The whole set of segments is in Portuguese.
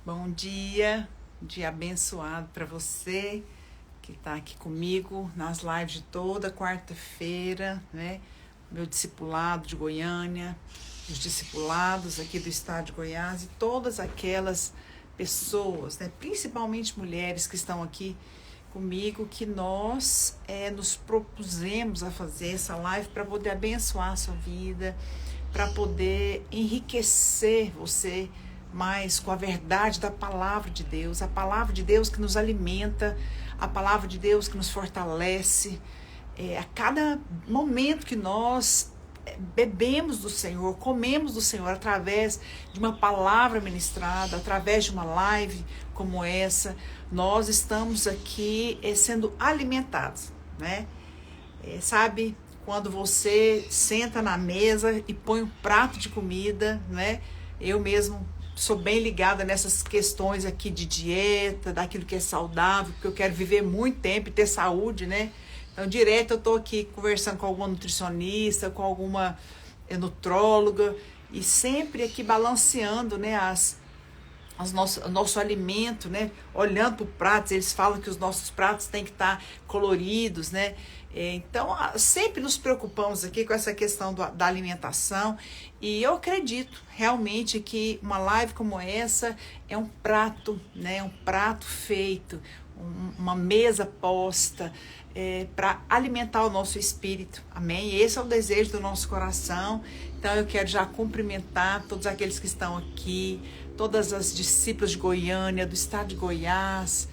Bom dia, um dia abençoado para você que está aqui comigo nas lives de toda quarta-feira, né? Meu discipulado de Goiânia, os discipulados aqui do estado de Goiás e todas aquelas pessoas, né? Principalmente mulheres que estão aqui comigo, que nós nos propusemos a fazer essa live para poder abençoar a sua vida, para poder enriquecer você mais com a verdade da palavra de Deus, a palavra de Deus que nos alimenta, a palavra de Deus que nos fortalece. A cada momento que nós bebemos do Senhor, comemos do Senhor através de uma palavra ministrada, através de uma live como essa, nós estamos aqui sendo alimentados, né? Sabe, quando você senta na mesa e põe um prato de comida, né? Eu mesmo sou bem ligada nessas questões aqui de dieta, daquilo que é saudável, porque eu quero viver muito tempo e ter saúde, né? Então, direto eu tô aqui conversando com alguma nutricionista, com alguma nutróloga, e sempre aqui balanceando, né, o nosso alimento, né? Olhando para o prato, eles falam que os nossos pratos têm que estar coloridos, né? Então, sempre nos preocupamos aqui com essa questão da alimentação, e eu acredito realmente que uma live como essa é um prato, né? Um prato feito, uma mesa posta para alimentar o nosso espírito, amém? Esse é o desejo do nosso coração. Então eu quero já cumprimentar todos aqueles que estão aqui, todas as discípulas de Goiânia, do estado de Goiás,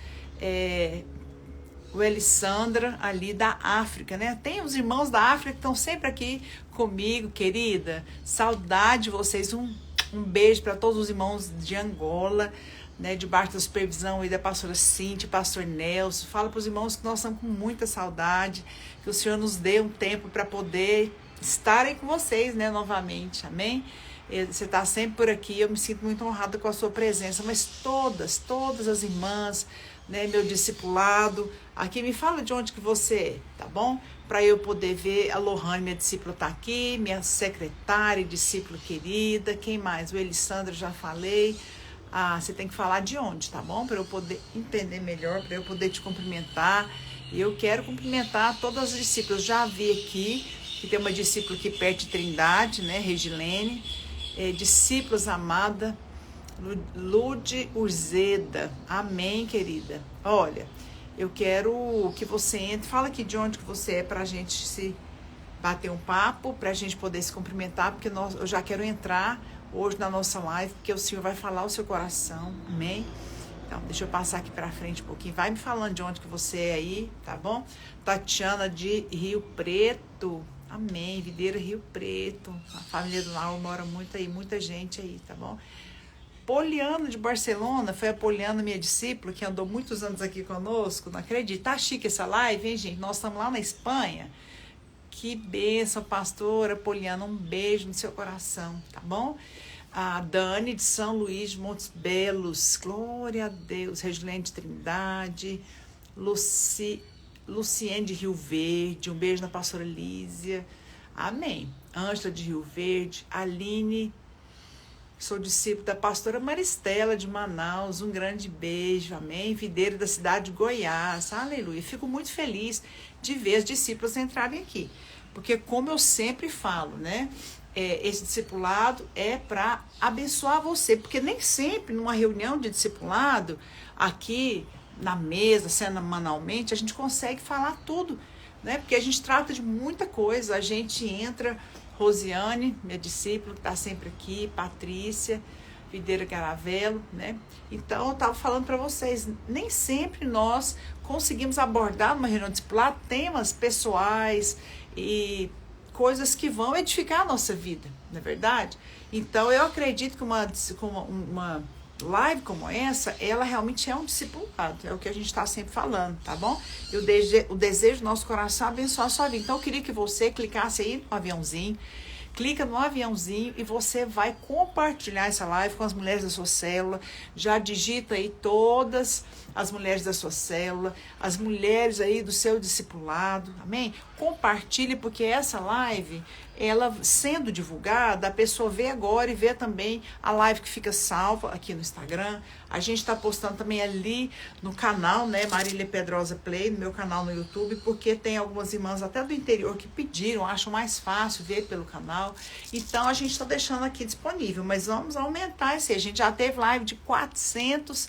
o Elisandra ali da África, né? Tem os irmãos da África que estão sempre aqui comigo, querida. Saudade de vocês. Um beijo para todos os irmãos de Angola, né? Debaixo da supervisão aí da pastora Cíntia, pastor Nelson. Fala para os irmãos que nós estamos com muita saudade, que o Senhor nos dê um tempo para poder estarem com vocês, né? Novamente, amém? Você está sempre por aqui, eu me sinto muito honrada com a sua presença, mas todas as irmãs, né, meu discipulado, aqui me fala de onde que você é, tá bom? Para eu poder ver, a Lohane, minha discípula, está aqui, minha secretária, discípula querida, quem mais? O Elisandro, já falei. Você tem que falar de onde, tá bom? Para eu poder entender melhor, para eu poder te cumprimentar. E eu quero cumprimentar todas as discípulas. Já vi aqui que tem uma discípula aqui perto de Trindade, né, Regilene. Discípulos amada, Lude Urzeda, amém, querida. Olha, eu quero que você entre, fala aqui de onde que você é para a gente se bater um papo, para a gente poder se cumprimentar, porque eu já quero entrar hoje na nossa live, porque o Senhor vai falar o seu coração, amém? Então, deixa eu passar aqui para frente um pouquinho, vai me falando de onde que você é aí, tá bom? Tatiana de Rio Preto, amém, Videira, Rio Preto, a família do Lauro mora muito aí, muita gente aí, tá bom? Poliana de Barcelona, foi a Poliana, minha discípula, que andou muitos anos aqui conosco, não acredito, tá chique essa live, hein, gente? Nós estamos lá na Espanha, que bênção, pastora Poliana, um beijo no seu coração, tá bom? A Dani de São Luís de Montes Belos, glória a Deus, Regilene de Trindade, Luciene de Rio Verde, um beijo na pastora Lísia, amém. Ângela de Rio Verde, Aline, sou discípulo da pastora Maristela de Manaus, um grande beijo, amém. Videira da cidade de Goiás, aleluia. Fico muito feliz de ver as discípulas entrarem aqui, porque como eu sempre falo, né? Esse discipulado é para abençoar você, porque nem sempre numa reunião de discipulado, aqui na mesa, semanalmente, a gente consegue falar tudo, né? Porque a gente trata de muita coisa, a gente entra, Rosiane, minha discípula, que está sempre aqui, Patrícia, Videira Garavello, né? Então, eu estava falando para vocês, nem sempre nós conseguimos abordar numa reunião de discipulado temas pessoais e coisas que vão edificar a nossa vida, não é verdade? Então, eu acredito que uma live como essa, ela realmente é um discipulado, é o que a gente está sempre falando, tá bom? E o desejo do nosso coração é abençoar a sua vida. Então, eu queria que você clicasse aí no aviãozinho, clica no aviãozinho e você vai compartilhar essa live com as mulheres da sua célula. Já digita aí todas as mulheres da sua célula, as mulheres aí do seu discipulado, amém? compartilhe, porque essa live, ela sendo divulgada, a pessoa vê agora e vê também a live que fica salva aqui no Instagram. A gente está postando também ali no canal, né, Marília Pedrosa Play, no meu canal no YouTube, porque tem algumas irmãs até do interior que pediram, acham mais fácil ver pelo canal. Então, a gente está deixando aqui disponível, mas vamos aumentar esse. A gente já teve live de 400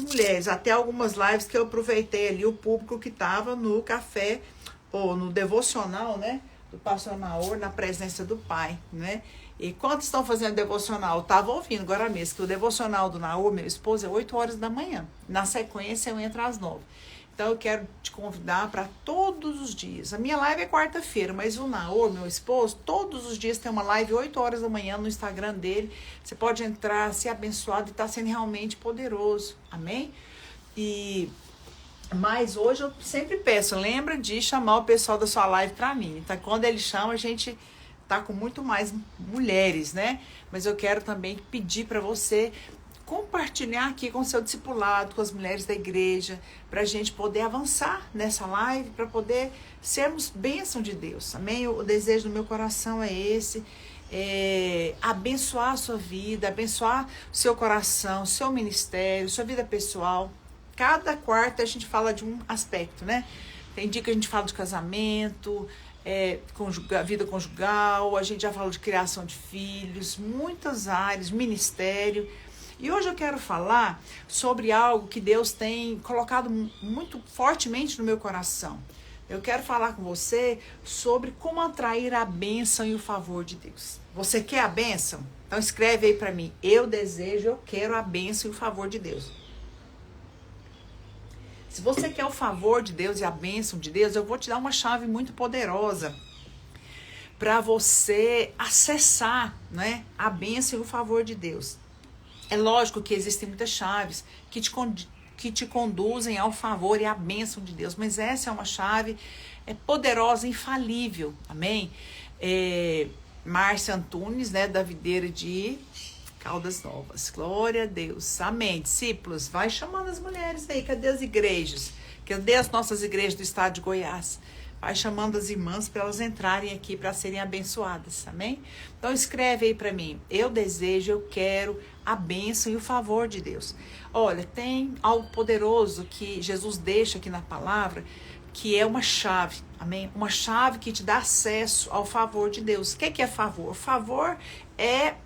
mulheres, até algumas lives que eu aproveitei ali o público que estava no café ou no devocional, né, do pastor Naor, na presença do Pai, né? E quantos estão fazendo devocional? Eu estava ouvindo agora mesmo que o devocional do Naor, meu esposo, é 8 horas da manhã. Na sequência, eu entro às 9. Então, eu quero te convidar para todos os dias. A minha live é quarta-feira, mas o Naor, meu esposo, todos os dias tem uma live 8 horas da manhã no Instagram dele. Você pode entrar, ser abençoado e estar sendo realmente poderoso. Amém? Mas hoje eu sempre peço, lembra de chamar o pessoal da sua live para mim. Então, quando ele chama, a gente tá com muito mais mulheres, né? Mas eu quero também pedir para você compartilhar aqui com o seu discipulado, com as mulheres da igreja, para a gente poder avançar nessa live, para poder sermos bênção de Deus. Amém? O desejo do meu coração é esse. Abençoar a sua vida, abençoar o seu coração, o seu ministério, sua vida pessoal. Cada quarta a gente fala de um aspecto, né? Tem dia que a gente fala de casamento, vida conjugal, a gente já falou de criação de filhos, muitas áreas, ministério. E hoje eu quero falar sobre algo que Deus tem colocado muito fortemente no meu coração. Eu quero falar com você sobre como atrair a bênção e o favor de Deus. Você quer a bênção? Então escreve aí para mim. Eu desejo, eu quero a bênção e o favor de Deus. Se você quer o favor de Deus e a bênção de Deus, eu vou te dar uma chave muito poderosa para você acessar, né, a bênção e o favor de Deus. É lógico que existem muitas chaves que te conduzem ao favor e à bênção de Deus, mas essa é uma chave poderosa, infalível, amém? Márcia Antunes, né, da videira de Caldas Novas, glória a Deus, amém. Discípulos, vai chamando as mulheres aí, cadê as igrejas? Cadê as nossas igrejas do estado de Goiás? Vai chamando as irmãs para elas entrarem aqui para serem abençoadas, amém? Então escreve aí para mim, eu desejo, eu quero a bênção e o favor de Deus. Olha, tem algo poderoso que Jesus deixa aqui na palavra, que é uma chave, amém? Uma chave que te dá acesso ao favor de Deus. O que é favor? Favor é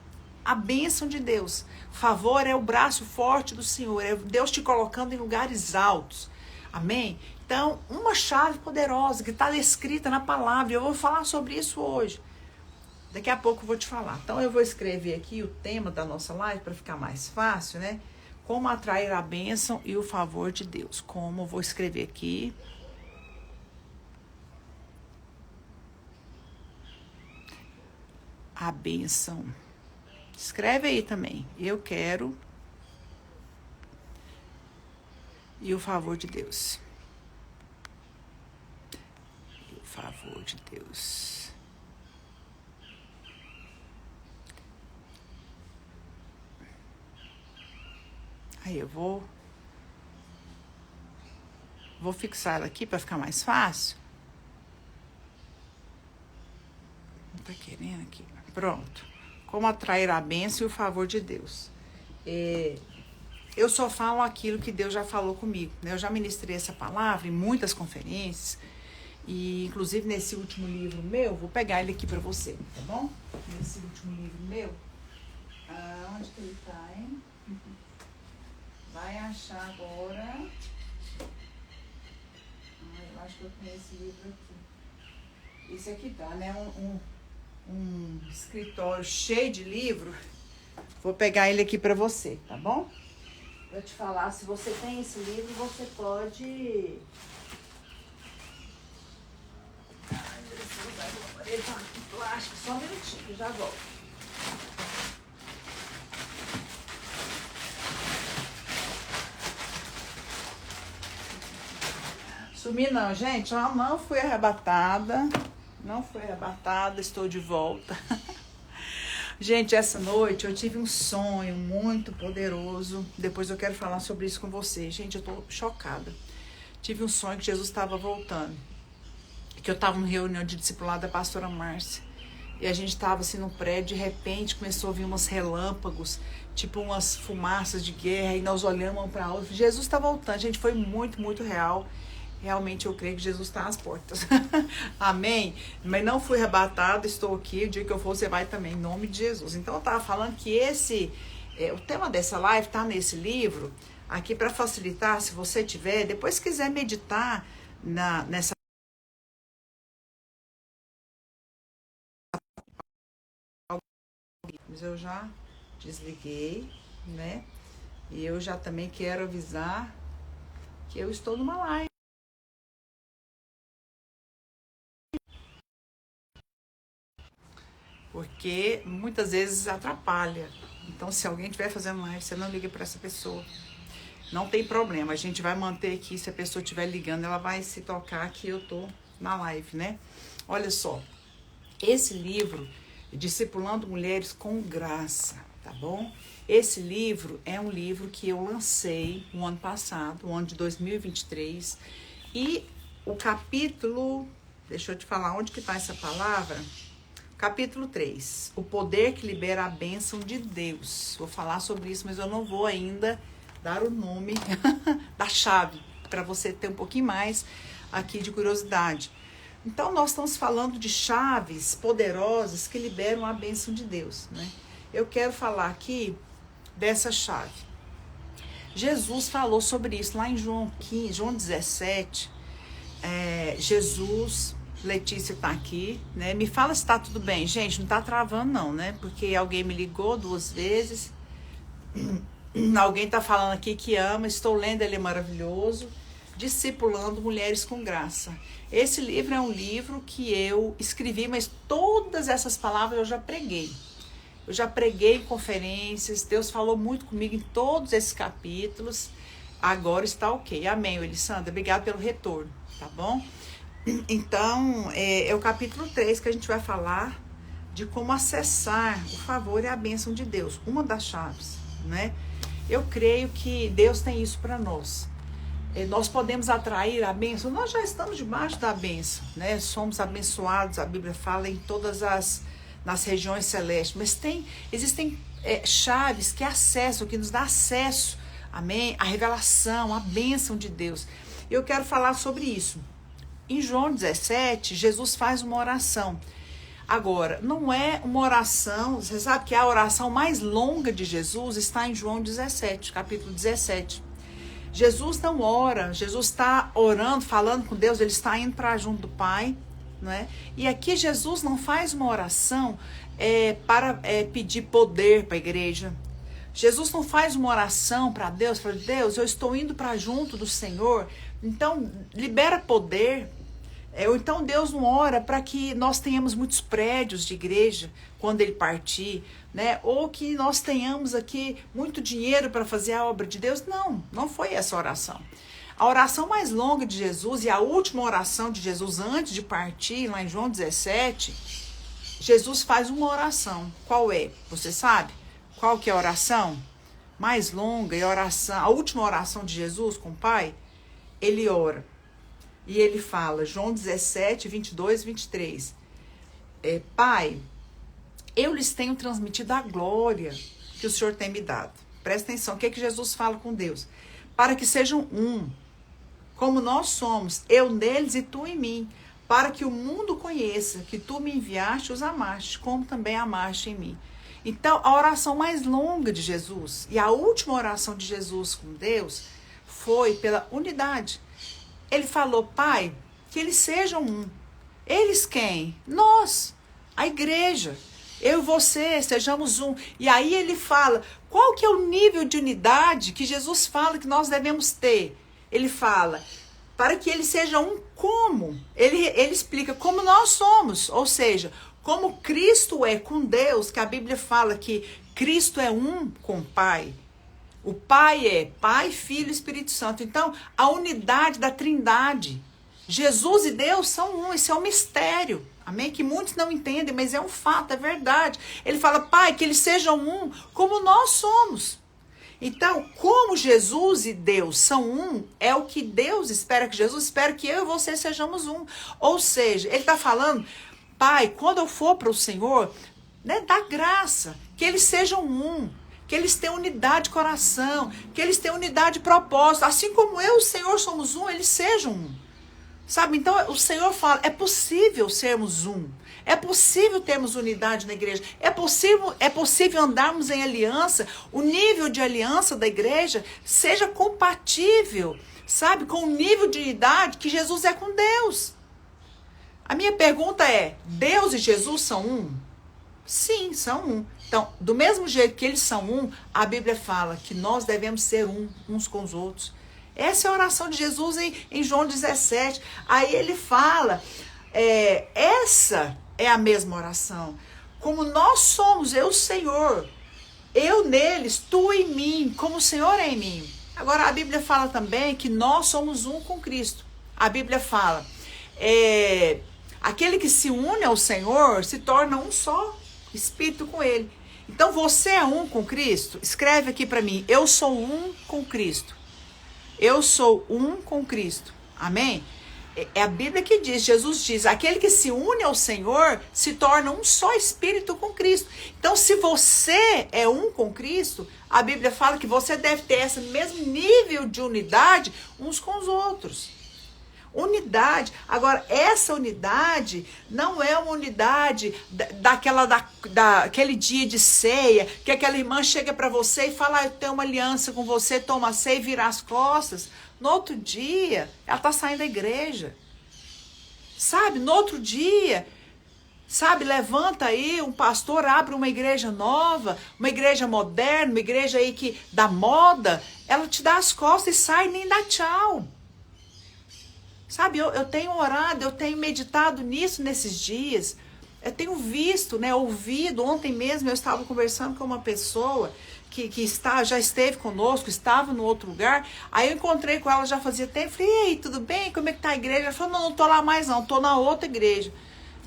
a bênção de Deus. Favor é o braço forte do Senhor, é Deus te colocando em lugares altos, amém? Então, uma chave poderosa que está descrita na palavra, eu vou falar sobre isso hoje. Daqui a pouco eu vou te falar. Então, eu vou escrever aqui o tema da nossa live para ficar mais fácil, né? Como atrair a bênção e o favor de Deus. Como eu vou escrever aqui. A bênção. Escreve aí também. Eu quero e o favor de Deus. E o favor de Deus. Aí eu vou fixar ela aqui para ficar mais fácil. Não tá querendo aqui. Pronto. Como atrair a bênção e o favor de Deus. Eu só falo aquilo que Deus já falou comigo, né? Eu já ministrei essa palavra em muitas conferências. E inclusive nesse último livro meu, vou pegar ele aqui para você, tá bom? Nesse último livro meu. Onde que ele tá, hein? Vai achar agora. Eu acho que eu tenho esse livro aqui. Esse aqui tá, né? Um escritório cheio de livro. Vou pegar ele aqui pra você, tá bom? Pra te falar, se você tem esse livro, você pode... Ai, ele tá aqui, plástico, só um minutinho, já volto. Sumi não, gente, eu não fui arrebatada. Não fui arrebatada, estou de volta. Gente, essa noite eu tive um sonho muito poderoso. Depois eu quero falar sobre isso com vocês. Gente, eu tô chocada. Tive um sonho que Jesus estava voltando. que eu estava numa reunião de discipulado da pastora Márcia. E a gente estava assim no prédio, de repente começou a vir umas relâmpagos, tipo umas fumaças de guerra, e nós olhamos um para o outro. Jesus está voltando, gente, foi muito, muito real. Realmente eu creio que Jesus está às portas. Amém? Mas não fui arrebatado, estou aqui. O dia que eu for, você vai também, em nome de Jesus. Então eu estava falando que o tema dessa live está nesse livro, aqui para facilitar, se você tiver, depois quiser meditar nessa. Mas eu já desliguei, né? E eu já também quero avisar que eu estou numa live. Porque muitas vezes atrapalha. Então, se alguém estiver fazendo live, você não liga para essa pessoa. Não tem problema, a gente vai manter aqui. Se a pessoa estiver ligando, ela vai se tocar que eu tô na live, né? Olha só, esse livro, Discipulando Mulheres com Graça, tá bom? Esse livro é um livro que eu lancei no ano passado, o ano de 2023. E o capítulo, deixa eu te falar onde que tá essa palavra. Capítulo 3, o poder que libera a bênção de Deus. Vou falar sobre isso, mas eu não vou ainda dar o nome da chave, para você ter um pouquinho mais aqui de curiosidade. Então, nós estamos falando de chaves poderosas que liberam a bênção de Deus, né? Eu quero falar aqui dessa chave. Jesus falou sobre isso lá em João 17. Jesus... Letícia tá aqui, né? Me fala se tá tudo bem. Gente, não tá travando não, né? Porque alguém me ligou 2 vezes. Alguém tá falando aqui que ama. Estou lendo, ele é maravilhoso. Discipulando Mulheres com Graça. Esse livro é um livro que eu escrevi, mas todas essas palavras eu já preguei. Eu já preguei em conferências. Deus falou muito comigo em todos esses capítulos. Agora está ok. Amém, Elisandra. Obrigada pelo retorno, tá bom? Então, é o capítulo 3 que a gente vai falar de como acessar o favor e a bênção de Deus. Uma das chaves, né? Eu creio que Deus tem isso para nós. Nós podemos atrair a bênção. Nós já estamos debaixo da bênção, né? Somos abençoados, a Bíblia fala, em todas nas regiões celestes. Mas existem chaves que acessam, que nos dá acesso, amém? A revelação, a bênção de Deus. Eu quero falar sobre isso. Em João 17, Jesus faz uma oração. Agora, não é uma oração, você sabe que a oração mais longa de Jesus está em João 17, capítulo 17. Jesus não ora, Jesus está orando, falando com Deus, ele está indo para junto do Pai, não é? E aqui Jesus não faz uma oração para pedir poder para a igreja. Jesus não faz uma oração para Deus, fala, Deus, eu estou indo para junto do Senhor, então libera poder. Ou então Deus não ora para que nós tenhamos muitos prédios de igreja quando ele partir, né? Ou que nós tenhamos aqui muito dinheiro para fazer a obra de Deus. Não, não foi essa oração. A oração mais longa de Jesus e a última oração de Jesus antes de partir, lá em João 17, Jesus faz uma oração. Qual é? Você sabe? Qual que é a oração mais longa e a última oração de Jesus com o Pai? Ele ora. E ele fala, João 17, 22, 23. Pai, eu lhes tenho transmitido a glória que o Senhor tem me dado. Presta atenção, o que é que Jesus fala com Deus? Para que sejam um, como nós somos, eu neles e tu em mim, para que o mundo conheça que tu me enviaste e os amaste, como também amaste em mim. Então, a oração mais longa de Jesus e a última oração de Jesus com Deus foi pela unidade. Ele falou, Pai, que eles sejam um. Eles quem? Nós, a igreja. Eu e você, sejamos um. E aí ele fala, qual que é o nível de unidade que Jesus fala que nós devemos ter? Ele fala, para que eles sejam um como? Ele explica como nós somos. Ou seja, como Cristo é com Deus, que a Bíblia fala que Cristo é um com o Pai. O Pai é Pai, Filho e Espírito Santo. Então, a unidade da Trindade. Jesus e Deus são um. Isso é um mistério. Amém? Que muitos não entendem, mas é um fato, é verdade. Ele fala, Pai, que eles sejam um como nós somos. Então, como Jesus e Deus são um, é o que Deus espera que Jesus espera que eu e você sejamos um. Ou seja, ele está falando, Pai, quando eu for para o Senhor, né, dá graça, que eles sejam um, que eles tenham unidade de coração, que eles tenham unidade de propósito. Assim como eu e o Senhor somos um, eles sejam um. Sabe, então o Senhor fala, é possível sermos um. É possível termos unidade na igreja. É possível andarmos em aliança. O nível de aliança da igreja seja compatível, sabe, com o nível de unidade que Jesus é com Deus. A minha pergunta é, Deus e Jesus são um? Sim, são um. Então, do mesmo jeito que eles são um, a Bíblia fala que nós devemos ser um, uns com os outros. Essa é a oração de Jesus em João 17. Aí ele fala, essa é a mesma oração. Como nós somos, eu, Senhor, eu neles, tu em mim, como o Senhor é em mim. Agora, a Bíblia fala também que nós somos um com Cristo. A Bíblia fala, aquele que se une ao Senhor se torna um só espírito com Ele. Então, você é um com Cristo? Escreve aqui para mim, eu sou um com Cristo. Eu sou um com Cristo. Amém? É a Bíblia que diz, Jesus diz, aquele que se une ao Senhor se torna um só espírito com Cristo. Então, se você é um com Cristo, a Bíblia fala que você deve ter esse mesmo nível de unidade uns com os outros. Unidade. Agora, essa unidade não é uma unidade daquele dia de ceia, que aquela irmã chega para você e fala, eu tenho uma aliança com você, toma a ceia e vira as costas. No outro dia, ela está saindo da igreja. Sabe, no outro dia, sabe, levanta aí um pastor, abre uma igreja nova, uma igreja moderna, uma igreja aí que dá moda, ela te dá as costas e sai e nem dá tchau. Sabe, eu tenho orado, eu tenho meditado nisso nesses dias. Eu tenho visto, né, ouvido. Ontem mesmo eu estava conversando com uma pessoa que já esteve conosco, estava no outro lugar. Aí eu encontrei com ela, já fazia tempo. Falei, e aí, tudo bem? Como é que tá a igreja? Ela falou, não tô lá mais não, tô na outra igreja.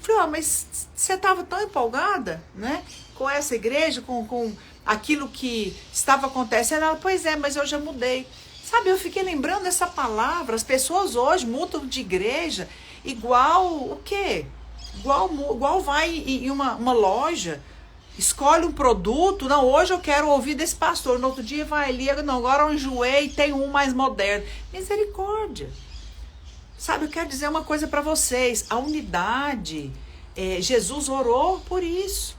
Falei, mas você estava tão empolgada, né, com essa igreja, com aquilo que estava acontecendo. Ela, pois é, mas eu já mudei. Sabe, eu fiquei lembrando dessa palavra. As pessoas hoje mudam de igreja igual o quê? Igual vai em uma loja, escolhe um produto. Não, hoje eu quero ouvir desse pastor. No outro dia vai ali, não, agora eu enjoei, tem um mais moderno. Misericórdia. Sabe, eu quero dizer uma coisa para vocês. A unidade, Jesus orou por isso.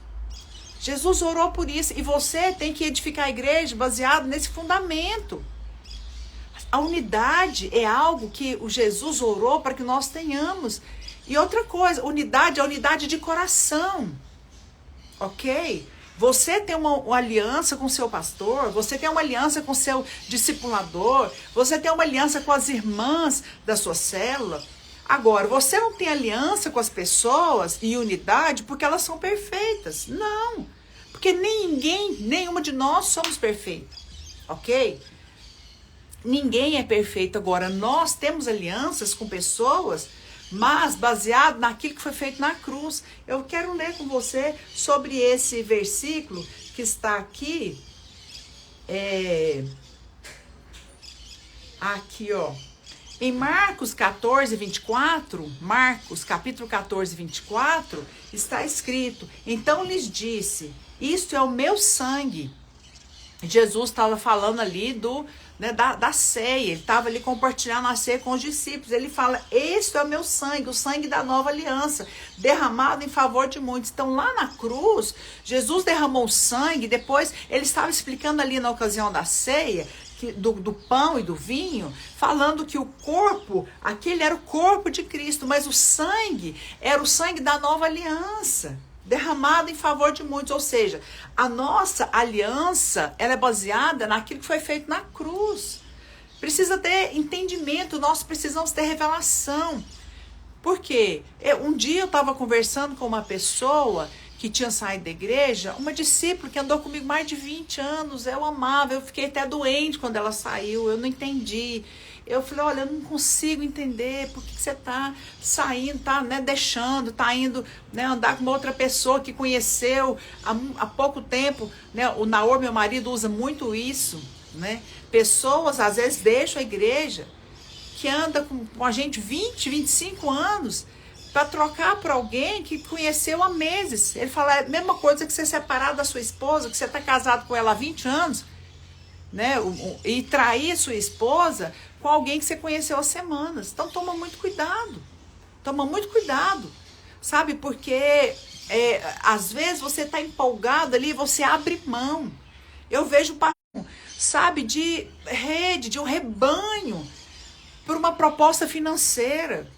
Jesus orou por isso. E você tem que edificar a igreja baseado nesse fundamento. A unidade é algo que o Jesus orou para que nós tenhamos. E outra coisa, unidade é unidade de coração. Ok? Você tem uma aliança com o seu pastor, você tem uma aliança com o seu discipulador, você tem uma aliança com as irmãs da sua célula. Agora, você não tem aliança com as pessoas e unidade porque elas são perfeitas. Não. Porque nenhuma de nós somos perfeitos. Ok? Ninguém é perfeito. Agora, nós temos alianças com pessoas, mas baseado naquilo que foi feito na cruz. Eu quero ler com você sobre esse versículo que está aqui. Aqui, ó. Em Marcos 14, 24, Marcos capítulo 14, 24, está escrito, então lhes disse, isto é o meu sangue. Jesus estava falando ali da ceia, ele estava ali compartilhando a ceia com os discípulos. Ele fala, este é o meu sangue, o sangue da nova aliança, derramado em favor de muitos. Então lá na cruz, Jesus derramou sangue, depois ele estava explicando ali na ocasião da ceia, do pão e do vinho, falando que o corpo, aquele era o corpo de Cristo, mas o sangue era o sangue da nova aliança, derramado em favor de muitos. Ou seja, a nossa aliança, ela é baseada naquilo que foi feito na cruz. Precisa ter entendimento, nós precisamos ter revelação. Por quê? Um dia eu estava conversando com uma pessoa que tinha saído da igreja, uma discípula que andou comigo mais de 20 anos, eu amava, eu fiquei até doente quando ela saiu, eu não entendi. Eu falei, olha, eu não consigo entender por que você está saindo, tá, né, deixando, tá indo, né, andar com uma outra pessoa que conheceu há pouco tempo, né? O Naor, meu marido, usa muito isso, né? Pessoas às vezes deixam a igreja, que anda com a gente 20, 25 anos, para trocar por alguém que conheceu há meses. Ele fala, é a mesma coisa que você separar da sua esposa, que você está casado com ela há 20 anos, né? E trair a sua esposa com alguém que você conheceu há semanas. Então toma muito cuidado. Toma muito cuidado. Sabe? Porque às vezes você está empolgado ali, você abre mão. Eu vejo, sabe, de rede, de um rebanho, por uma proposta financeira.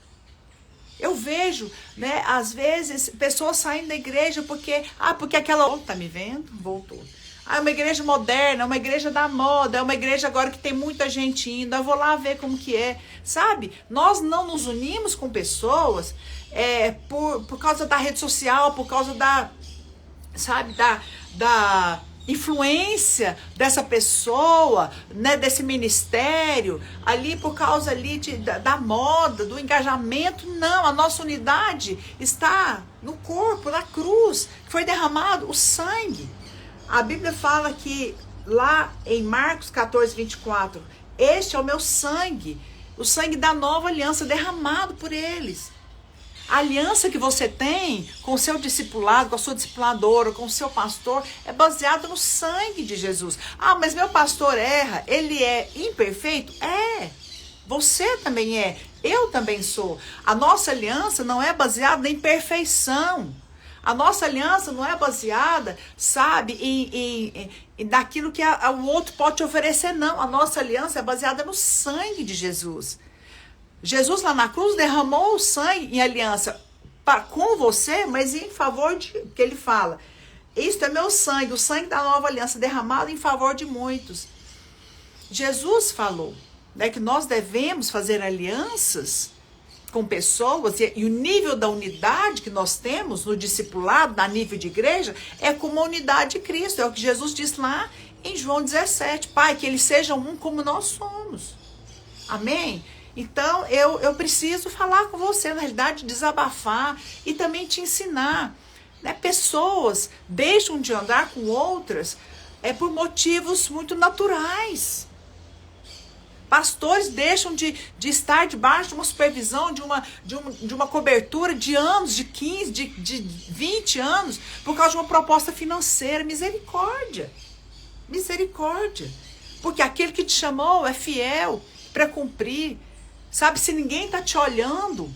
Eu vejo, né, às vezes, pessoas saindo da igreja porque aquela... tá me vendo? Voltou. É uma igreja moderna, é uma igreja da moda, é uma igreja agora que tem muita gente indo, eu vou lá ver como que é. Sabe? Nós não nos unimos com pessoas por causa da rede social, por causa da, sabe, da influência dessa pessoa, né, desse ministério, ali por causa ali da moda, do engajamento. Não, a nossa unidade está no corpo, na cruz, que foi derramado o sangue. A Bíblia fala que lá em Marcos 14, 24, este é o meu sangue, o sangue da nova aliança derramado por eles. A aliança que você tem com o seu discipulado, com a sua discipuladora, com o seu pastor, é baseada no sangue de Jesus. Ah, mas meu pastor erra, ele é imperfeito? É. Você também é, eu também sou. A nossa aliança não é baseada em perfeição. A nossa aliança não é baseada, sabe, em daquilo que o outro pode te oferecer, não. A nossa aliança é baseada no sangue de Jesus. Jesus lá na cruz derramou o sangue em aliança com você, mas em favor de, que ele fala, isto é meu sangue, o sangue da nova aliança derramado em favor de muitos. Jesus falou, né, que nós devemos fazer alianças com pessoas, e o nível da unidade que nós temos no discipulado, a nível de igreja, é como a unidade de Cristo. É o que Jesus disse lá em João 17. Pai, que eles sejam um como nós somos. Amém? Então, eu preciso falar com você, na realidade, desabafar e também te ensinar. Né? Pessoas deixam de andar com outras por motivos muito naturais. Pastores deixam de estar debaixo de uma supervisão, de uma cobertura de anos, de 15, de 20 anos, por causa de uma proposta financeira. Misericórdia. Misericórdia. Porque aquele que te chamou é fiel para cumprir. Sabe, se ninguém está te olhando,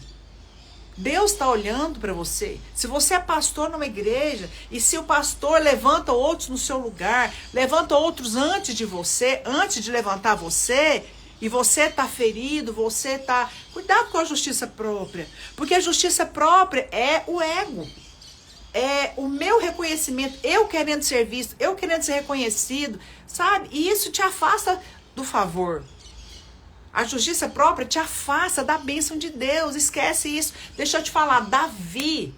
Deus está olhando para você. Se você é pastor numa igreja e se o pastor levanta outros no seu lugar, levanta outros antes de você, antes de levantar você, e você está ferido, você está... Cuidado com a justiça própria, porque a justiça própria é o ego. É o meu reconhecimento, eu querendo ser visto, eu querendo ser reconhecido, sabe? E isso te afasta do favor. A justiça própria te afasta da bênção de Deus. Esquece isso. Deixa eu te falar. Davi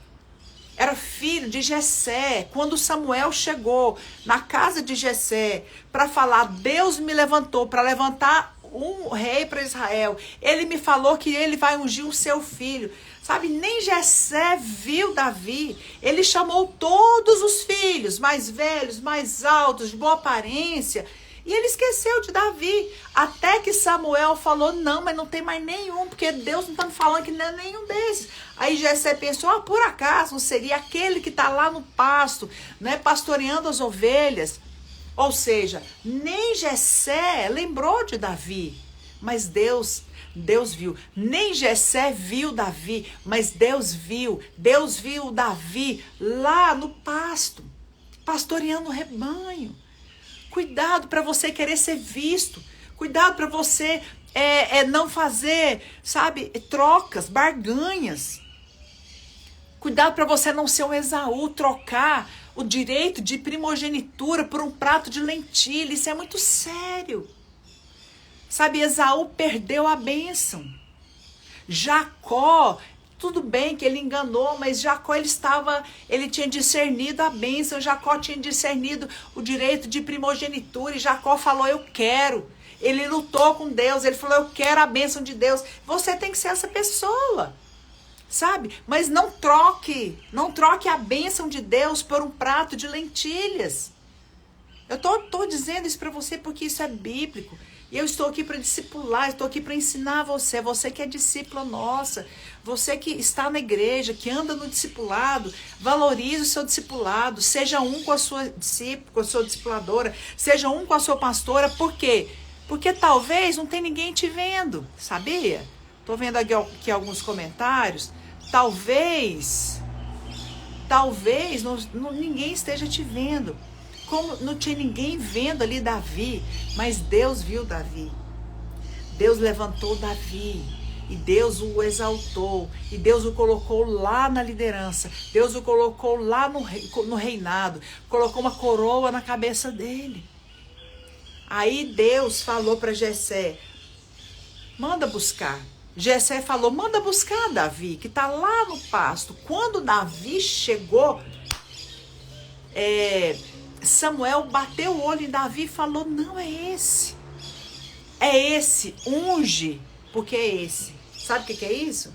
era filho de Jessé. Quando Samuel chegou na casa de Jessé para falar, Deus me levantou para levantar um rei para Israel. Ele me falou que ele vai ungir o seu filho. Sabe, nem Jessé viu Davi. Ele chamou todos os filhos, mais velhos, mais altos, de boa aparência. E ele esqueceu de Davi, até que Samuel falou, não, mas não tem mais nenhum, porque Deus não está me falando que não é nenhum desses. Aí Jessé pensou, por acaso não seria aquele que está lá no pasto, né, pastoreando as ovelhas? Ou seja, nem Jessé lembrou de Davi, mas Deus viu. Nem Jessé viu Davi, mas Deus viu Davi lá no pasto, pastoreando o rebanho. Cuidado para você querer ser visto. Cuidado para você não fazer, sabe, trocas, barganhas. Cuidado para você não ser um Esaú, trocar o direito de primogenitura por um prato de lentilha. Isso é muito sério. Sabe, Esaú perdeu a bênção. Jacó... Tudo bem que ele enganou, mas Jacó ele tinha discernido a bênção, Jacó tinha discernido o direito de primogenitura, e Jacó falou, eu quero. Ele lutou com Deus, ele falou, eu quero a bênção de Deus. Você tem que ser essa pessoa, sabe? Mas não troque a bênção de Deus por um prato de lentilhas. Eu tô dizendo isso para você porque isso é bíblico. E eu estou aqui para discipular, estou aqui para ensinar você. Você que é discípula nossa, você que está na igreja, que anda no discipulado, valorize o seu discipulado. Seja um com a sua discípula, com a sua discipuladora, seja um com a sua pastora. Por quê? Porque talvez não tem ninguém te vendo, sabia? Estou vendo aqui alguns comentários. Talvez ninguém esteja te vendo. Como não tinha ninguém vendo ali Davi, mas Deus viu Davi. Deus levantou Davi e Deus o exaltou e Deus o colocou lá na liderança. Deus o colocou lá no reinado, colocou uma coroa na cabeça dele. Aí Deus falou para Jessé, manda buscar. Jessé falou, manda buscar Davi, que está lá no pasto. Quando Davi chegou, Samuel bateu o olho em Davi e falou, não, é esse. É esse, unge, porque é esse. Sabe o que é isso?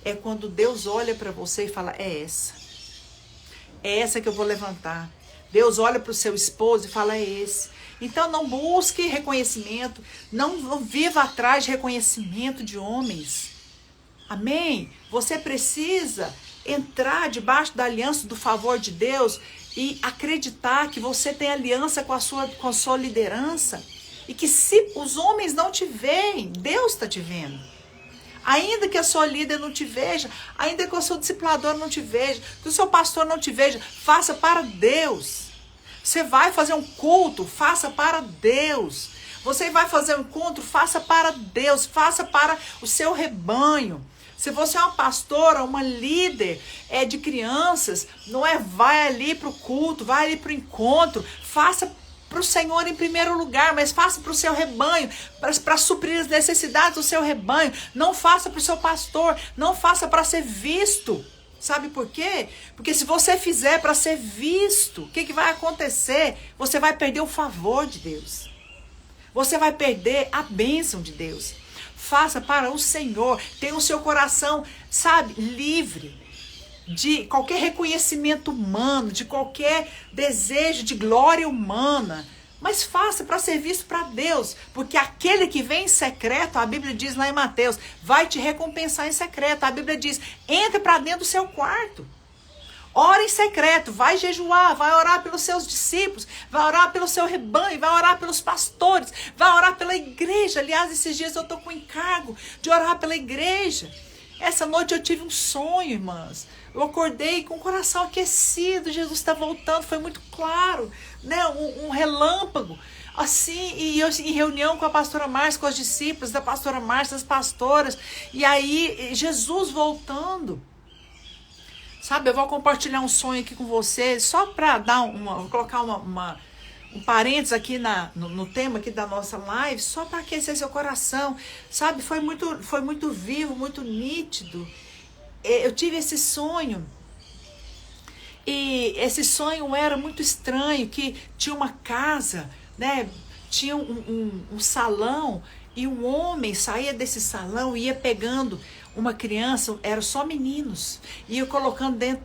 É quando Deus olha para você e fala, é essa. É essa que eu vou levantar. Deus olha para o seu esposo e fala, é esse. Então não busque reconhecimento, não viva atrás de reconhecimento de homens. Amém? Você precisa entrar debaixo da aliança do favor de Deus e acreditar que você tem aliança com a sua liderança e que se os homens não te veem, Deus está te vendo. Ainda que a sua líder não te veja, ainda que o seu discipulador não te veja, que o seu pastor não te veja, faça para Deus. Você vai fazer um culto, faça para Deus. Você vai fazer um encontro, faça para Deus, faça para o seu rebanho. Se você é uma pastora, uma líder de crianças, não vai ali para o culto, vai ali para o encontro, faça para o Senhor em primeiro lugar, mas faça para o seu rebanho, para suprir as necessidades do seu rebanho. Não faça para o seu pastor, não faça para ser visto. Sabe por quê? Porque se você fizer para ser visto, o que vai acontecer? Você vai perder o favor de Deus. Você vai perder a bênção de Deus. Faça para o Senhor. Tenha o seu coração, sabe, livre de qualquer reconhecimento humano, de qualquer desejo de glória humana. Mas faça para ser visto para Deus, porque aquele que vem em secreto, a Bíblia diz lá em Mateus, vai te recompensar em secreto. A Bíblia diz, entre para dentro do seu quarto. Ora em secreto, vai jejuar, vai orar pelos seus discípulos, vai orar pelo seu rebanho, vai orar pelos pastores, vai orar pela igreja. Aliás, esses dias eu estou com o encargo de orar pela igreja. Essa noite eu tive um sonho, irmãs. Eu acordei com o coração aquecido, Jesus está voltando, foi muito claro, né? Um relâmpago, assim, e eu em reunião com a pastora Márcia, com os discípulos da pastora Márcia, das pastoras, e aí Jesus voltando. Sabe, eu vou compartilhar um sonho aqui com vocês, só para dar vou colocar um parênteses aqui no tema aqui da nossa live, só para aquecer seu coração, sabe, foi muito vivo, muito nítido. Eu tive esse sonho, e esse sonho era muito estranho, que tinha uma casa, né, tinha um salão, e um homem saía desse salão e ia pegando uma criança, eram só meninos, ia colocando dentro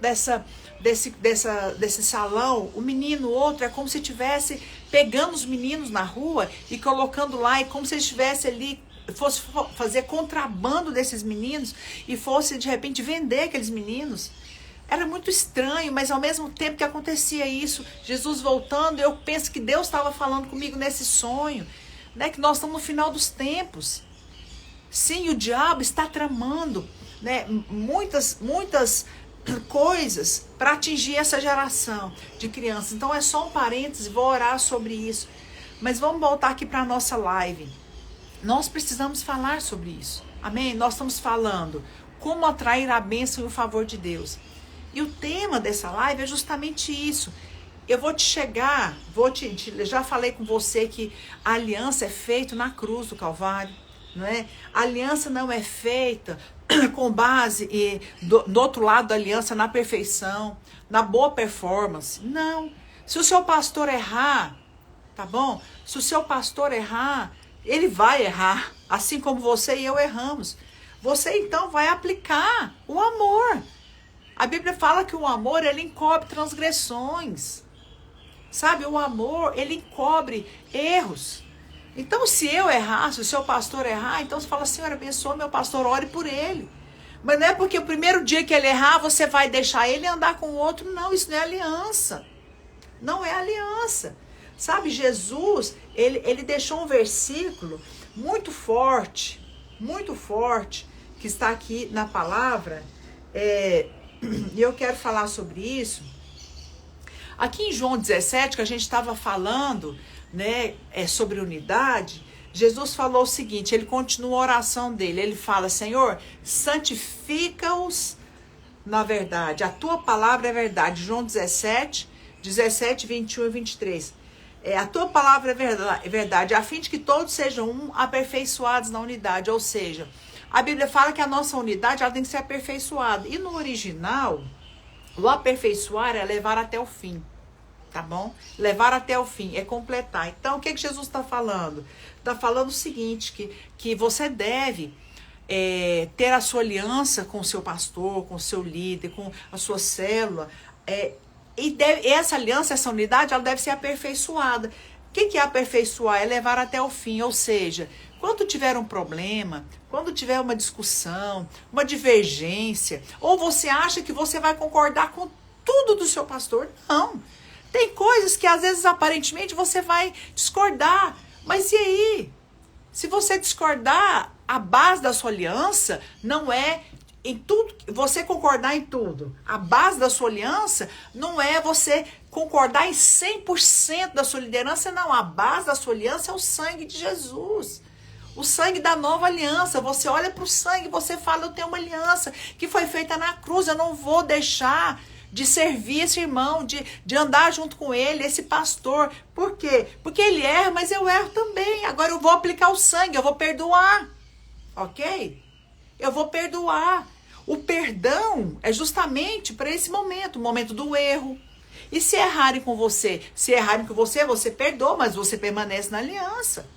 desse salão, o menino, o outro, é como se estivesse pegando os meninos na rua e colocando lá, e como se estivesse ali, fosse fazer contrabando desses meninos e fosse de repente vender aqueles meninos. Era muito estranho, mas ao mesmo tempo que acontecia isso, Jesus voltando, eu penso que Deus estava falando comigo nesse sonho, né, que nós estamos no final dos tempos. Sim, o diabo está tramando, né, muitas coisas para atingir essa geração de crianças. Então é só um parêntese, vou orar sobre isso. Mas vamos voltar aqui para a nossa live. Nós precisamos falar sobre isso. Amém? Nós estamos falando como atrair a bênção e o favor de Deus. E o tema dessa live é justamente isso. Eu vou já falei com você que a aliança é feita na cruz do Calvário, não é? A aliança não é feita com base do outro lado da aliança na perfeição, na boa performance. Não. Se o seu pastor errar, tá bom? Se o seu pastor errar, ele vai errar, assim como você e eu erramos. Você então vai aplicar o amor. A Bíblia fala que o amor, ele encobre transgressões. Sabe, o amor, ele encobre erros. Então, se eu errar, se o seu pastor errar, então você fala, Senhor, abençoa meu pastor, ore por ele. Mas não é porque o primeiro dia que ele errar, você vai deixar ele andar com o outro. Não, isso não é aliança. Não é aliança. Sabe, Jesus, ele deixou um versículo muito forte, que está aqui na palavra, e eu quero falar sobre isso. Aqui em João 17, que a gente estava falando, né, sobre unidade, Jesus falou o seguinte, ele continua a oração dele, ele fala, Senhor, santifica-os na verdade, a tua palavra é verdade. João 17, 21 e 23. A tua palavra é verdade, a fim de que todos sejam aperfeiçoados na unidade, ou seja, a Bíblia fala que a nossa unidade ela tem que ser aperfeiçoada, e no original, o aperfeiçoar é levar até o fim. Tá bom? Levar até o fim, é completar. Então, o que Jesus está falando? Está falando o seguinte, que você deve ter a sua aliança com o seu pastor, com o seu líder, com a sua célula. Essa aliança, essa unidade, ela deve ser aperfeiçoada. O que é aperfeiçoar? É levar até o fim, ou seja, quando tiver um problema, quando tiver uma discussão, uma divergência, ou você acha que você vai concordar com tudo do seu pastor, não. Tem coisas que às vezes aparentemente você vai discordar, mas e aí? Se você discordar, a base da sua aliança não é em tudo, você concordar em tudo. A base da sua aliança não é você concordar em 100% da sua liderança, não. A base da sua aliança é o sangue de Jesus. O sangue da nova aliança. Você olha para o sangue, você fala, eu tenho uma aliança que foi feita na cruz, eu não vou deixar de servir esse irmão, de andar junto com ele, esse pastor. Por quê? Porque ele erra, mas eu erro também. Agora eu vou aplicar o sangue, eu vou perdoar. Ok? Eu vou perdoar. O perdão é justamente para esse momento, o momento do erro. E se errarem com você? Se errarem com você, você perdoa, mas você permanece na aliança.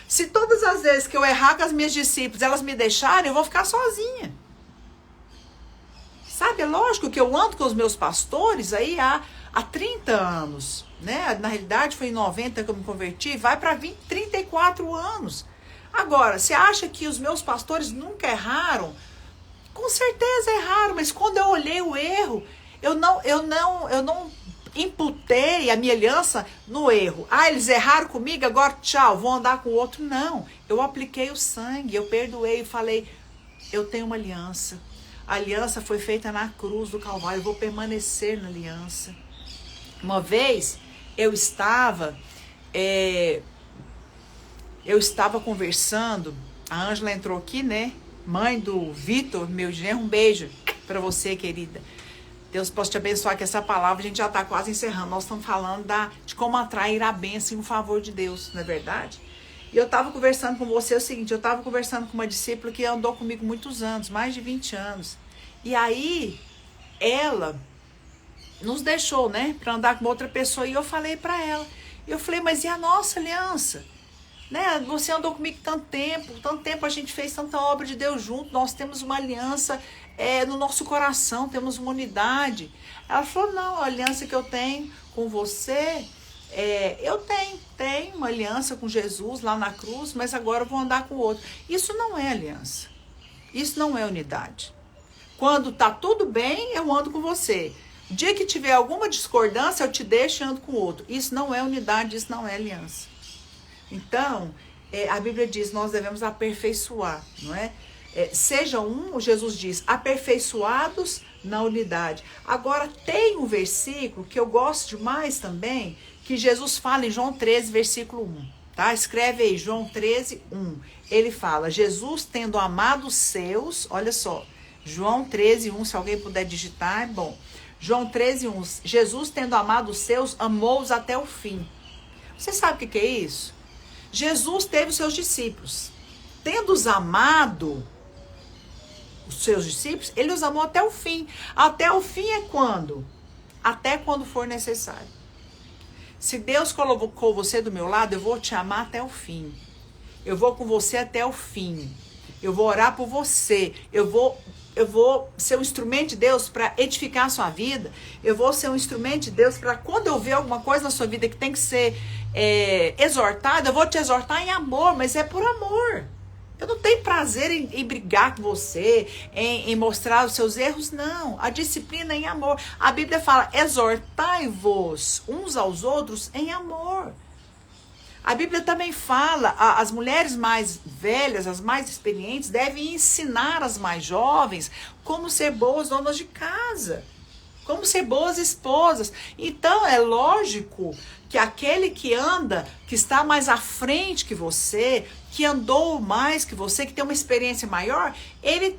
Se todas as vezes que eu errar com as minhas discípulas, elas me deixarem, eu vou ficar sozinha. Sabe, é lógico que eu ando com os meus pastores aí há 30 anos, né? Na realidade foi em 90 que eu me converti, vai para 34 anos. Agora, você acha que os meus pastores nunca erraram? Com certeza erraram, mas quando eu olhei o erro, eu não imputei a minha aliança no erro. Ah, eles erraram comigo, agora tchau, vou andar com o outro. Não, eu apliquei o sangue, eu perdoei e falei, eu tenho uma aliança. A aliança foi feita na cruz do Calvário, eu vou permanecer na aliança. Uma vez, eu estava conversando, a Ângela entrou aqui, né? Mãe do Vitor, meu genro, um beijo para você, querida. Deus possa te abençoar, que essa palavra a gente já está quase encerrando. Nós estamos falando de como atrair a bênção e o favor de Deus, não é verdade? E eu estava conversando com você o seguinte, eu estava conversando com uma discípula que andou comigo muitos anos, mais de 20 anos. E aí, ela nos deixou, né, para andar com outra pessoa. E eu falei para ela, eu falei, mas e a nossa aliança? Né? Você andou comigo tanto tempo a gente fez tanta obra de Deus junto, nós temos uma aliança no nosso coração, temos uma unidade. Ela falou, não, a aliança que eu tenho com você, eu tenho uma aliança com Jesus lá na cruz, mas agora eu vou andar com o outro. Isso não é aliança, isso não é unidade. Quando tá tudo bem, eu ando com você. O dia que tiver alguma discordância, eu te deixo e ando com o outro. Isso não é unidade, isso não é aliança. Então, a Bíblia diz, nós devemos aperfeiçoar, não é? Jesus diz, aperfeiçoados na unidade. Agora, tem um versículo que eu gosto demais também, que Jesus fala em João 13, versículo 1, tá? Escreve aí, João 13, 1. Ele fala, Jesus tendo amado os seus, olha só, João 13, 1, se alguém puder digitar, é bom. João 13, 1, Jesus tendo amado os seus, amou-os até o fim. Você sabe o que é isso? Jesus teve os seus discípulos. Tendo-os amado, os seus discípulos, ele os amou até o fim. Até o fim é quando? Até quando for necessário. Se Deus colocou você do meu lado, eu vou te amar até o fim. Eu vou com você até o fim. Eu vou orar por você. Eu vou ser um instrumento de Deus para edificar a sua vida. Eu vou ser um instrumento de Deus para quando eu ver alguma coisa na sua vida que tem que ser exortada, eu vou te exortar em amor, mas é por amor. Eu não tenho prazer em brigar com você, em mostrar os seus erros, não. A disciplina é em amor. A Bíblia fala, exortai-vos uns aos outros em amor. A Bíblia também fala, as mulheres mais velhas, as mais experientes, devem ensinar as mais jovens como ser boas donas de casa, como ser boas esposas. Então, é lógico que aquele que anda, que está mais à frente que você, que andou mais que você, que tem uma experiência maior, ele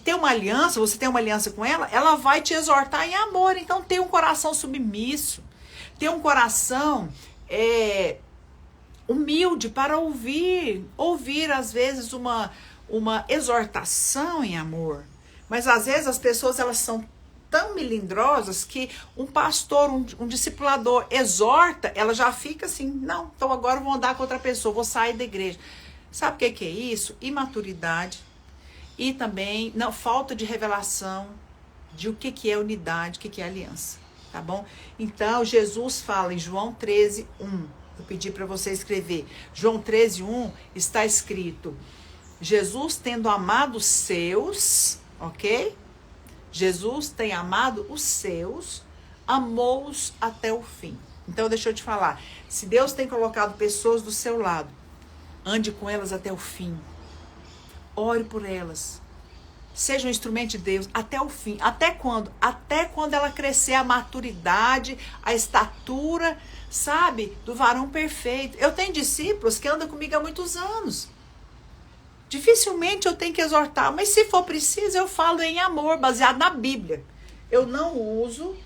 tem uma aliança, você tem uma aliança com ela, ela vai te exortar em amor. Então, tem um coração submisso, tem um coração humilde para ouvir às vezes uma exortação em amor. Mas às vezes as pessoas elas são tão melindrosas que um pastor, um discipulador exorta, ela já fica assim, não, então agora eu vou andar com outra pessoa, vou sair da igreja. Sabe o que é isso? Imaturidade e também falta de revelação de o que é unidade, o que é aliança, tá bom? Então Jesus fala em João 13:1. Eu pedi para você escrever. João 13:1 está escrito: Jesus tendo amado os seus, ok? Jesus tem amado os seus, amou-os até o fim. Então deixa eu te falar, se Deus tem colocado pessoas do seu lado, ande com elas até o fim. Ore por elas. Seja um instrumento de Deus até o fim. Até quando? Até quando ela crescer a maturidade, a estatura, sabe, do varão perfeito. Eu tenho discípulos que andam comigo há muitos anos. Dificilmente eu tenho que exortar, mas se for preciso eu falo em amor, baseado na Bíblia. Eu não uso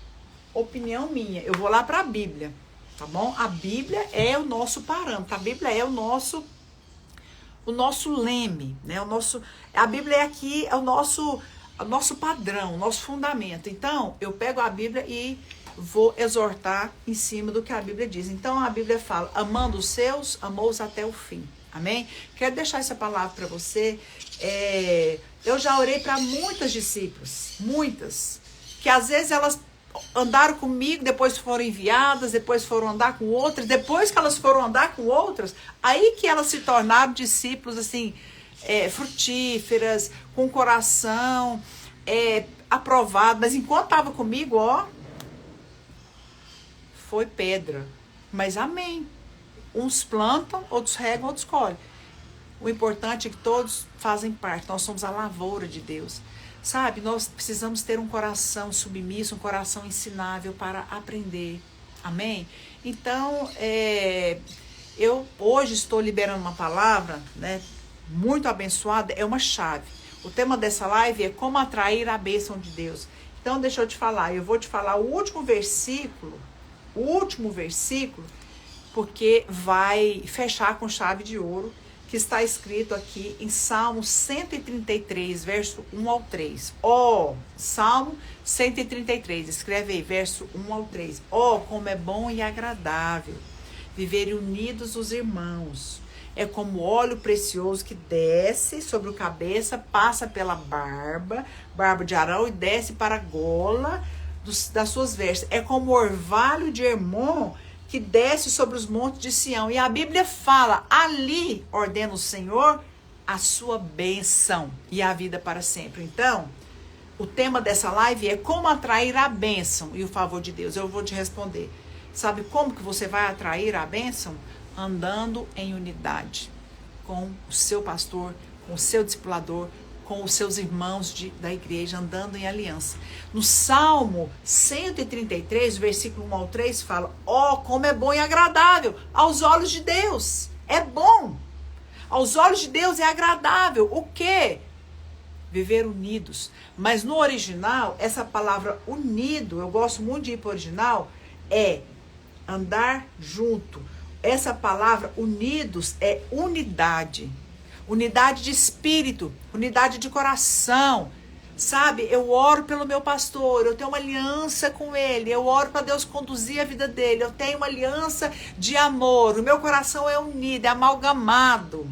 opinião minha, eu vou lá para a Bíblia, tá bom? A Bíblia é o nosso parâmetro, a Bíblia é o nosso leme, né? A Bíblia é aqui, é o nosso padrão, o nosso fundamento. Então, eu pego a Bíblia e vou exortar em cima do que a Bíblia diz. Então, a Bíblia fala, amando os seus, amou-os até o fim. Amém? Quero deixar essa palavra para você. Eu já orei para muitas discípulas, muitas, que às vezes elas andaram comigo, depois foram enviadas, depois foram andar com outras, depois que elas foram andar com outras, aí que elas se tornaram discípulos assim, frutíferas, com coração aprovado, mas enquanto estava comigo, foi pedra, mas amém. Uns plantam, outros regam, outros colhem. O importante é que todos fazem parte, nós somos a lavoura de Deus. Sabe, nós precisamos ter um coração submisso, um coração ensinável para aprender. Amém? Então, eu hoje estou liberando uma palavra, né, muito abençoada, é uma chave. O tema dessa live é como atrair a bênção de Deus. Então, deixa eu te falar, eu vou te falar o último versículo, porque vai fechar com chave de ouro, que está escrito aqui em Salmo 133, verso 1 ao 3. Salmo 133, escreve aí, verso 1 ao 3. Como é bom e agradável viverem unidos os irmãos. É como óleo precioso que desce sobre a cabeça, passa pela barba de Arão e desce para a gola das suas vestes. É como orvalho de Hermon que desce sobre os montes de Sião. E a Bíblia fala, ali ordena o Senhor a sua bênção e a vida para sempre. Então, o tema dessa live é como atrair a bênção e o favor de Deus. Eu vou te responder. Sabe como que você vai atrair a bênção? Andando em unidade com o seu pastor, com o seu discipulador, com os seus irmãos da igreja, andando em aliança. No Salmo 133, versículo 1 ao 3, fala, como é bom e agradável aos olhos de Deus. É bom. Aos olhos de Deus é agradável. O quê? Viver unidos. Mas no original, essa palavra unido, eu gosto muito de ir para o original, é andar junto. Essa palavra unidos é unidade. Unidade de espírito, unidade de coração, sabe? Eu oro pelo meu pastor, eu tenho uma aliança com ele, eu oro para Deus conduzir a vida dele, eu tenho uma aliança de amor, o meu coração é unido, é amalgamado.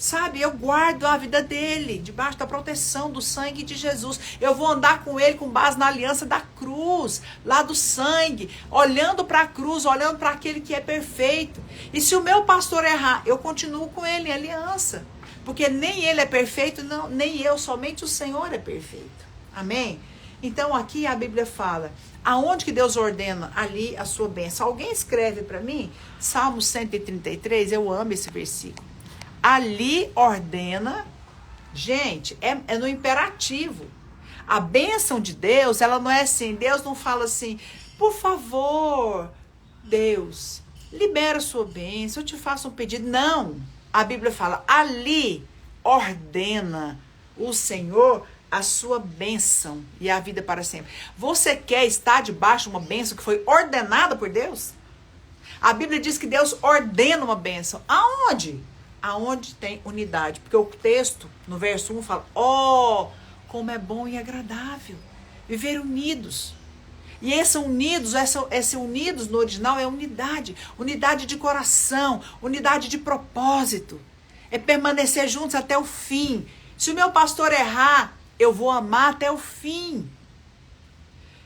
Sabe, eu guardo a vida dele debaixo da proteção do sangue de Jesus. Eu vou andar com ele com base na aliança da cruz, lá do sangue, olhando para a cruz, olhando para aquele que é perfeito. E se o meu pastor errar, eu continuo com ele em aliança. Porque nem ele é perfeito, não, nem eu, somente o Senhor é perfeito. Amém? Então aqui a Bíblia fala, aonde que Deus ordena, ali a sua bênção. Alguém escreve para mim, Salmo 133, eu amo esse versículo. Ali ordena, gente, é no imperativo. A bênção de Deus, ela não é assim, Deus não fala assim, por favor, Deus, libera a sua bênção, eu te faço um pedido. Não, a Bíblia fala, ali ordena o Senhor a sua bênção e a vida para sempre. Você quer estar debaixo de uma bênção que foi ordenada por Deus? A Bíblia diz que Deus ordena uma bênção. Aonde? Aonde tem unidade. Porque o texto, no verso 1, fala, como é bom e agradável viver unidos. E esse unidos no original é unidade. Unidade de coração, unidade de propósito. É permanecer juntos até o fim. Se o meu pastor errar, eu vou amar até o fim.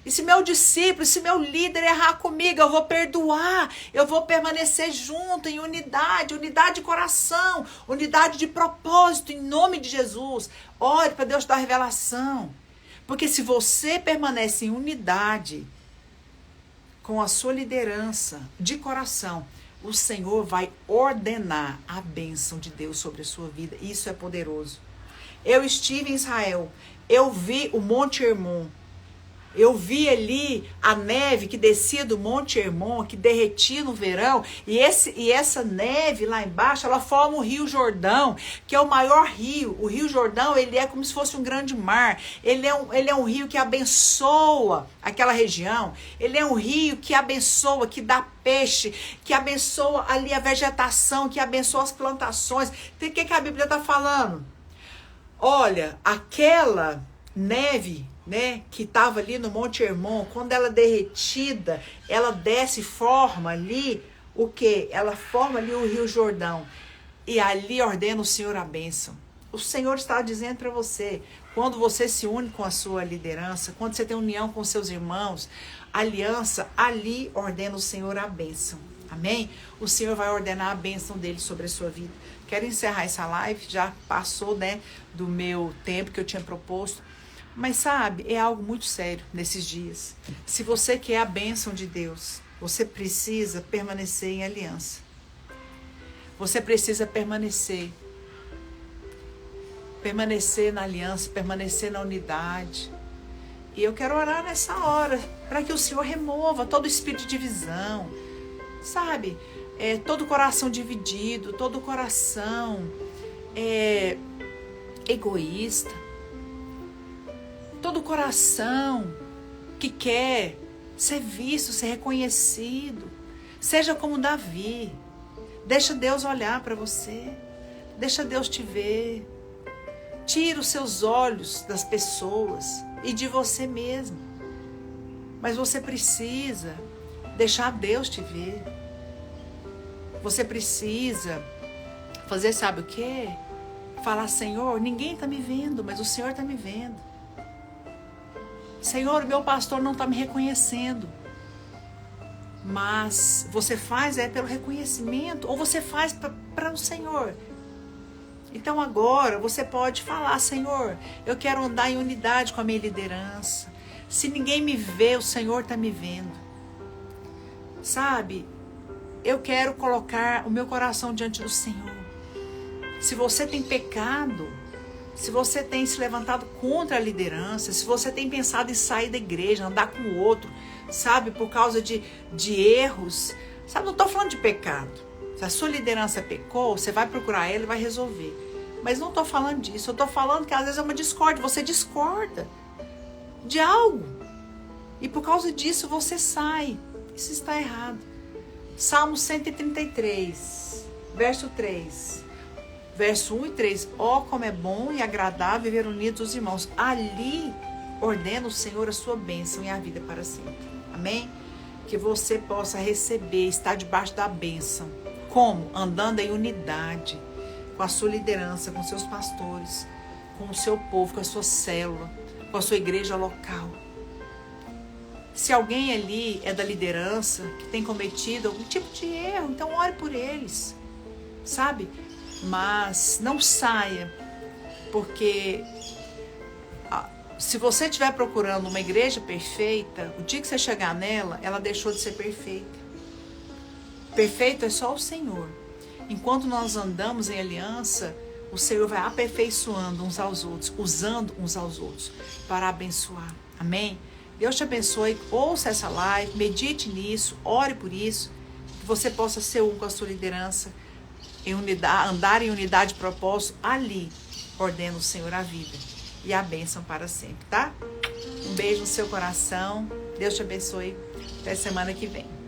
E se meu discípulo, se meu líder errar comigo, eu vou perdoar, eu vou permanecer junto em unidade de coração, unidade de propósito, em nome de Jesus. Ore para Deus dar revelação. Porque se você permanece em unidade com a sua liderança de coração, o Senhor vai ordenar a bênção de Deus sobre a sua vida. Isso é poderoso. Eu estive em Israel, eu vi o Monte Hermon. Eu vi ali a neve que descia do Monte Hermon, que derretia no verão, e essa neve lá embaixo, ela forma o Rio Jordão, que é o maior rio. O Rio Jordão, ele é como se fosse um grande mar. Ele é um rio que abençoa aquela região. Ele é um rio que abençoa, que dá peixe, que abençoa ali a vegetação, que abençoa as plantações. Então, o que a Bíblia está falando? Olha, aquela neve, né, que estava ali no Monte Hermon, quando ela é derretida, ela desce e forma ali o quê? Ela forma ali o Rio Jordão. E ali ordena o Senhor a bênção. O Senhor está dizendo para você, quando você se une com a sua liderança, quando você tem união com seus irmãos, aliança, ali ordena o Senhor a bênção. Amém? O Senhor vai ordenar a bênção dele sobre a sua vida. Quero encerrar essa live, já passou, né, do meu tempo que eu tinha proposto. Mas sabe, é algo muito sério nesses dias. Se você quer a bênção de Deus, você precisa permanecer em aliança. Você precisa permanecer na aliança, permanecer na unidade. E eu quero orar nessa hora, para que o Senhor remova todo espírito de divisão, sabe? Todo coração dividido, todo coração egoísta. Todo coração que quer ser visto, ser reconhecido. Seja como Davi. Deixa Deus olhar para você. Deixa Deus te ver. Tira os seus olhos das pessoas e de você mesmo. Mas você precisa deixar Deus te ver. Você precisa fazer, sabe o quê? Falar, Senhor, ninguém está me vendo, mas o Senhor está me vendo. Senhor, meu pastor não está me reconhecendo. Mas você faz pelo reconhecimento, ou você faz para o Senhor. Então agora você pode falar, Senhor, eu quero andar em unidade com a minha liderança. Se ninguém me vê, o Senhor está me vendo. Sabe, eu quero colocar o meu coração diante do Senhor. Se você tem pecado, se você tem se levantado contra a liderança, se você tem pensado em sair da igreja, andar com o outro, sabe, por causa de erros, sabe, não estou falando de pecado. Se a sua liderança pecou, você vai procurar ela e vai resolver. Mas não estou falando disso, eu estou falando que às vezes é uma discórdia, você discorda de algo. E por causa disso você sai. Isso está errado. Salmo 133, verso 3. Verso 1 e 3, como é bom e agradável viver unidos os irmãos. Ali ordena o Senhor a sua bênção e a vida para sempre. Amém? Que você possa receber, estar debaixo da bênção. Como? Andando em unidade. com a sua liderança, com seus pastores, com o seu povo, com a sua célula, com a sua igreja local. Se alguém ali é da liderança, que tem cometido algum tipo de erro, então ore por eles, sabe? Mas não saia, porque se você estiver procurando uma igreja perfeita, o dia que você chegar nela, ela deixou de ser perfeita. Perfeito é só o Senhor. Enquanto nós andamos em aliança, o Senhor vai aperfeiçoando uns aos outros, usando uns aos outros para abençoar. Amém? Deus te abençoe, ouça essa live, medite nisso, ore por isso, que você possa ser um com a sua liderança, em unidade, andar em unidade de propósito, ali ordena o Senhor a vida e a bênção para sempre, tá? Um beijo no seu coração, Deus te abençoe, até semana que vem.